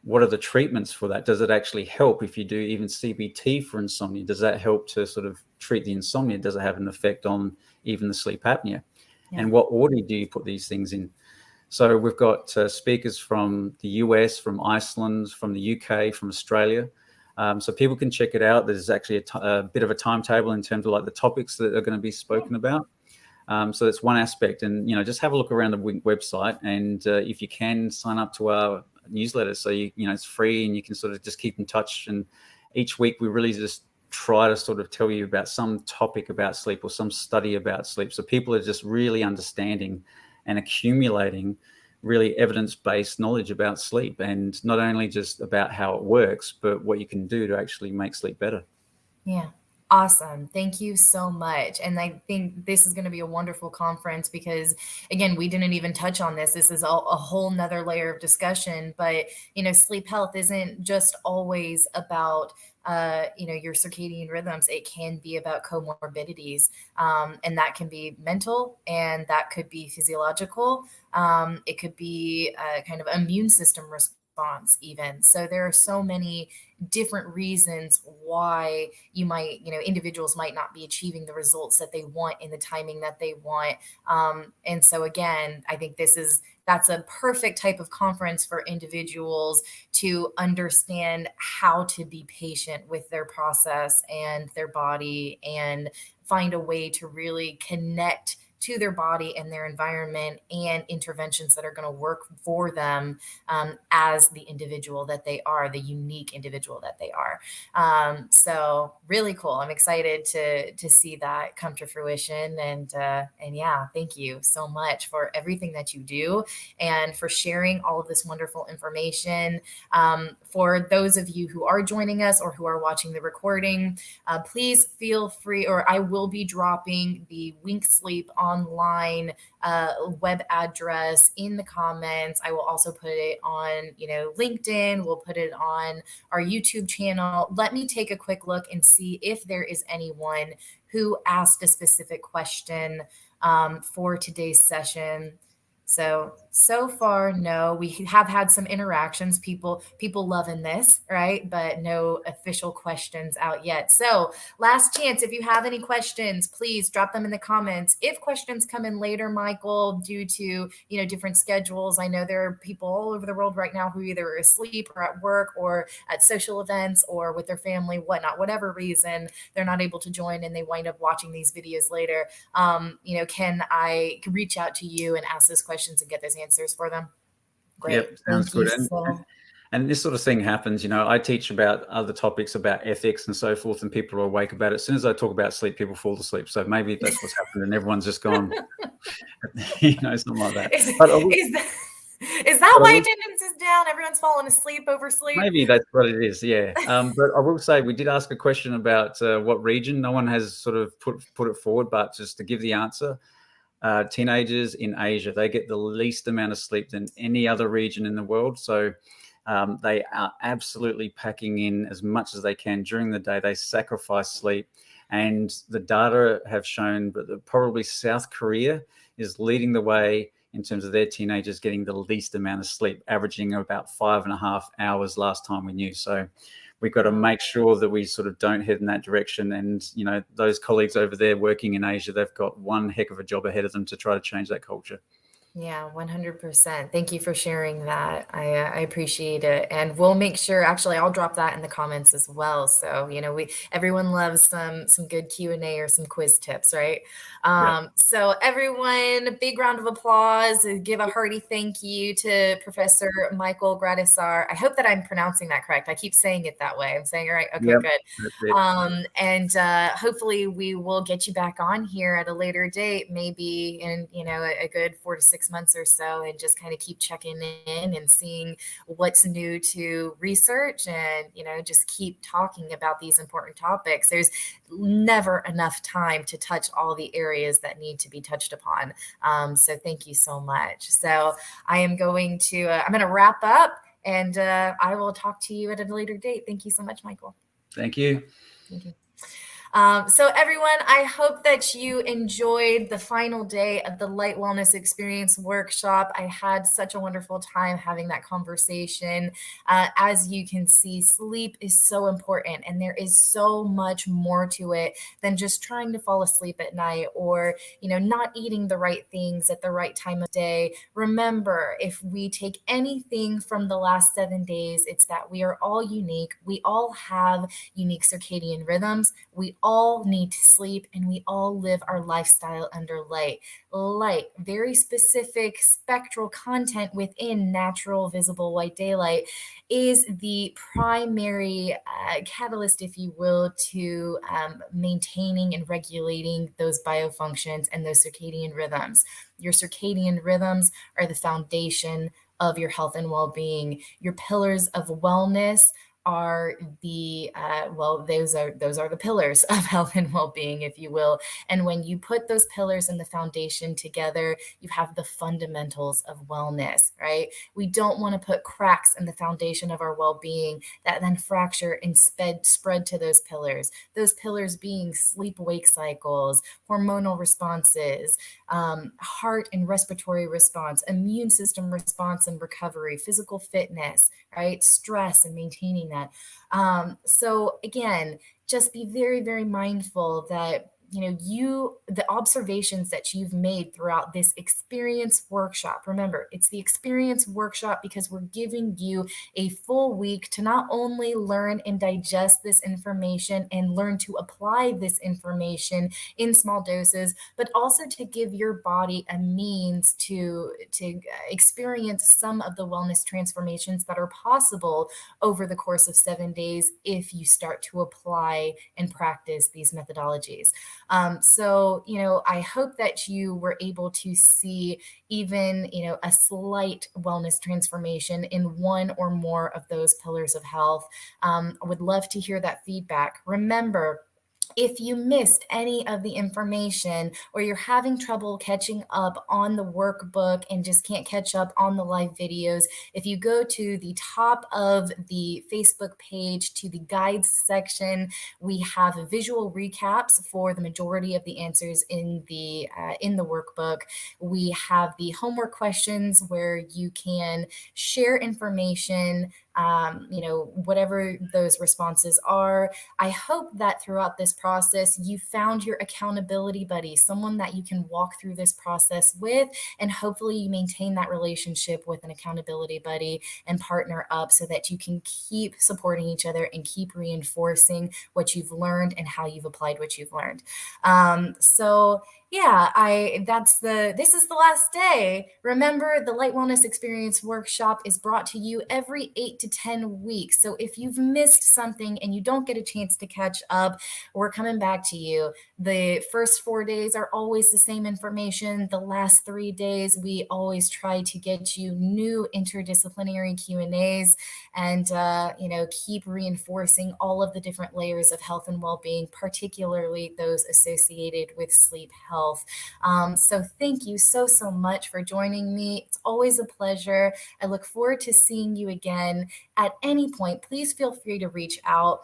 What are the treatments for that? Does it actually help if you do even CBT for insomnia? Does that help to sort of treat the insomnia? Does it have an effect on even the sleep apnea? Yeah. And what order do you put these things in? So we've got speakers from the US, from Iceland, from the UK, from Australia. So people can check it out. There's actually a bit of a timetable in terms of like the topics that are going to be spoken about. So that's one aspect. And, just have a look around the Wink website. And if you can, sign up to our newsletter. So, it's free and you can sort of just keep in touch. And each week we really just try to sort of tell you about some topic about sleep or some study about sleep. So people are just really understanding and accumulating really evidence-based knowledge about sleep, and not only just about how it works, but what you can do to actually make sleep better. Yeah. Awesome. Thank you so much. And I think this is going to be a wonderful conference because, again, we didn't even touch on this. This is a whole nother layer of discussion. But, sleep health isn't just always about, your circadian rhythms. It can be about comorbidities. And that can be mental and that could be physiological. It could be kind of immune system response. response even. So there are so many different reasons why you might, individuals might not be achieving the results that they want in the timing that they want. And so again, I think that's a perfect type of conference for individuals to understand how to be patient with their process and their body and find a way to really connect to their body and their environment and interventions that are going to work for them as the individual that they are, the unique individual that they are. So really cool. I'm excited to see that come to fruition. And yeah, thank you so much for everything that you do and for sharing all of this wonderful information. For those of you who are joining us or who are watching the recording, please feel free, or I will be dropping the Wink Sleep online web address in the comments. I will also put it on, LinkedIn. We'll put it on our YouTube channel. Let me take a quick look and see if there is anyone who asked a specific question for today's session. So far, no. We have had some interactions, people loving this, right? But no official questions out yet. So last chance, if you have any questions, please drop them in the comments. If questions come in later, Michael, due to, different schedules, I know there are people all over the world right now who either are asleep or at work or at social events or with their family, whatnot, whatever reason, they're not able to join and they wind up watching these videos later. Can I reach out to you and ask those questions and get those answers for them? Great. Yep, sounds good. And this sort of thing happens, I teach about other topics about ethics and so forth, and people are awake about it. As soon as I talk about sleep, people fall asleep. So maybe that's what's happened and everyone's just gone, something like that. Is that why attendance is down? Everyone's falling asleep over sleep? Maybe that's what it is, yeah. But I will say we did ask a question about what region. No one has sort of put it forward, but just to give the answer, teenagers in Asia, they get the least amount of sleep than any other region in the world. So they are absolutely packing in as much as they can during the day. They sacrifice sleep. And the data have shown that probably South Korea is leading the way in terms of their teenagers getting the least amount of sleep, averaging about 5.5 hours last time we knew. So we've got to make sure that we sort of don't head in that direction. And, those colleagues over there working in Asia, they've got one heck of a job ahead of them to try to change that culture. Yeah, 100%. Thank you for sharing that. I appreciate it. And we'll make sure, actually, I'll drop that in the comments as well. So, everyone loves some good Q&A or some quiz tips, right? So everyone, big round of applause. Give a hearty thank you to Professor Michael Gradisar. I hope that I'm pronouncing that correct. I keep saying it that way. I'm saying it right. Okay, good. And hopefully we will get you back on here at a later date, maybe in, a good 4 to 6 months or so, and just kind of keep checking in and seeing what's new to research and, just keep talking about these important topics. There's never enough time to touch all the areas that need to be touched upon. So thank you so much. So I am going to, I'm going to wrap up and I will talk to you at a later date. Thank you so much, Michael. Thank you. Thank you. So everyone, I hope that you enjoyed the final day of the Light Wellness Experience workshop. I had such a wonderful time having that conversation. As you can see, sleep is so important, and there is so much more to it than just trying to fall asleep at night or, not eating the right things at the right time of day. Remember, if we take anything from the last 7 days, it's that we are all unique. We all have unique circadian rhythms. We all need to sleep, and we all live our lifestyle under light. Light, very specific spectral content within natural visible white daylight, is the primary catalyst, if you will, to maintaining and regulating those biofunctions and those circadian rhythms. Your circadian rhythms are the foundation of your health and well-being. Your pillars of wellness are the those are the pillars of health and well-being, if you will. And when you put those pillars and the foundation together, you have the fundamentals of wellness, right? We don't want to put cracks in the foundation of our well-being that then fracture and spread to those pillars. Those pillars being sleep-wake cycles, hormonal responses, heart and respiratory response, immune system response and recovery, physical fitness, right? Stress and maintaining that. So again, just be very, very mindful that the observations that you've made throughout this experience workshop. Remember, it's the experience workshop because we're giving you a full week to not only learn and digest this information and learn to apply this information in small doses, but also to give your body a means to experience some of the wellness transformations that are possible over the course of 7 days if you start to apply and practice these methodologies. So, I hope that you were able to see even, a slight wellness transformation in one or more of those pillars of health. I would love to hear that feedback. Remember, if you missed any of the information or you're having trouble catching up on the workbook and just can't catch up on the live videos, if you go to the top of the Facebook page to the guides section, we have visual recaps for the majority of the answers in the workbook. We have the homework questions where you can share information, whatever those responses are. I hope that throughout this process, you found your accountability buddy, someone that you can walk through this process with, and hopefully you maintain that relationship with an accountability buddy and partner up so that you can keep supporting each other and keep reinforcing what you've learned and how you've applied what you've learned. So yeah, this is the last day. Remember, the Light Wellness Experience Workshop is brought to you every 8 to 10 weeks. So if you've missed something and you don't get a chance to catch up, we're coming back to you. The first 4 days are always the same information. The last 3 days, we always try to get you new interdisciplinary Q&As and, keep reinforcing all of the different layers of health and well-being, particularly those associated with sleep health. So thank you so much for joining me. It's always a pleasure. I look forward to seeing you again. At any point, please feel free to reach out.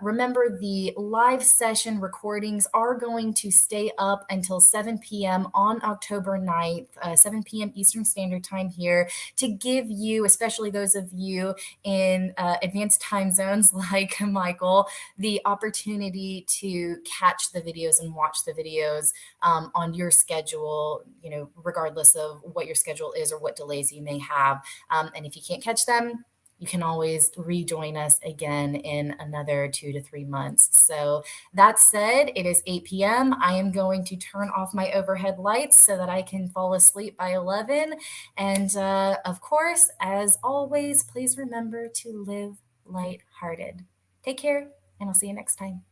Remember, the live session recordings are going to stay up until 7 p.m. on October 9th, 7 p.m. Eastern Standard Time here, to give you, especially those of you in advanced time zones like Michael, the opportunity to catch the videos and watch the videos on your schedule, regardless of what your schedule is or what delays you may have. And if you can't catch them, you can always rejoin us again in another 2 to 3 months. So that said, it is 8 p.m. I am going to turn off my overhead lights so that I can fall asleep by 11. And of course, as always, please remember to live lighthearted. Take care, and I'll see you next time.